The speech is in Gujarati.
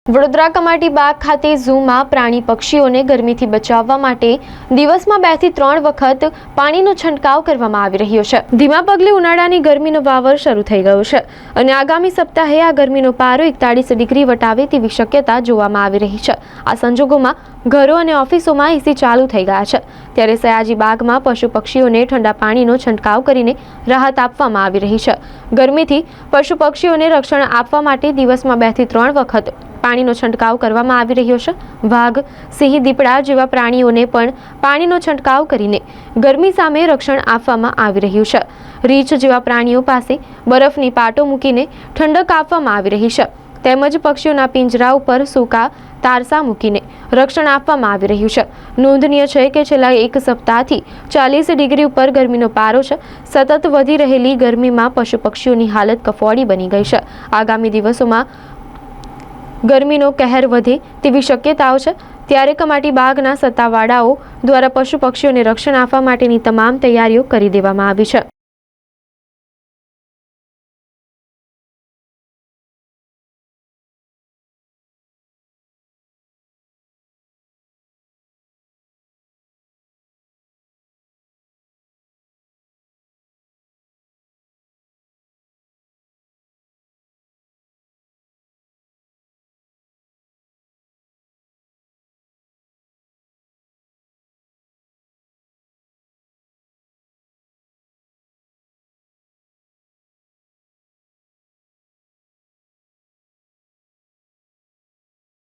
વડોદરા કમાટી બાગ ખાતે ઝૂમાં પ્રાણી પક્ષીઓને ગરમીથી બચાવવા માટે દિવસમાં 2 થી 3 વખત પાણીનો છંટકાવ કરવામાં આવી રહ્યો છે। ધીમા પગલે ઉનાળાની ગરમીનો વાવર શરૂ થઈ ગયો છે અને આગામી સપ્તાહે આ ગરમીનો પારો 41 ડિગ્રી વટાવે તેવી શક્યતા જોવામાં આવી રહી છે। આ સંજોગોમાં ઘરો અને ઓફિસોમાં એસી ચાલુ થઈ ગયા છે, ત્યારે સયાજી બાગમાં પશુ પક્ષીઓને ઠંડા પાણીનો છંટકાવ કરીને રાહત આપવામાં આવી રહી છે। ગરમીથી પશુ પક્ષીઓને રક્ષણ આપવા માટે દિવસમાં 2 થી 3 વખત પાણીનો છંટકાવ કરવામાં આવી રહ્યો છે। વાઘ, સિંહ, દીપડા જેવા પ્રાણીઓને પણ પાણીનો છંટકાવ કરીને ગરમી સામે રક્ષણ આપવામાં આવી રહ્યું છે। રીંછ જેવા પ્રાણીઓ પાસે બરફની પાટો મૂકીને ઠંડક આપવામાં આવી રહી છે, તેમજ પક્ષીઓના પિંજરા ઉપર સૂકા તારસા મૂકીને રક્ષણ આપવામાં આવી રહ્યું છે। નોંધનીય છે કે છેલ્લા એક સપ્તાહથી 40 ડિગ્રી ઉપર ગરમીનો પારો છે। સતત વધી રહેલી ગરમીમાં પશુ પક્ષીઓની હાલત કફોડી બની ગઈ છે। આગામી દિવસોમાં ગરમીનો કહેર વધે તેવી શક્યતાઓ છે, ત્યારે કમાટી બાગના સત્તાવાળાઓ દ્વારા પશુ પક્ષીઓને રક્ષણ આપવા માટેની તમામ તૈયારીઓ કરી દેવામાં આવી છે।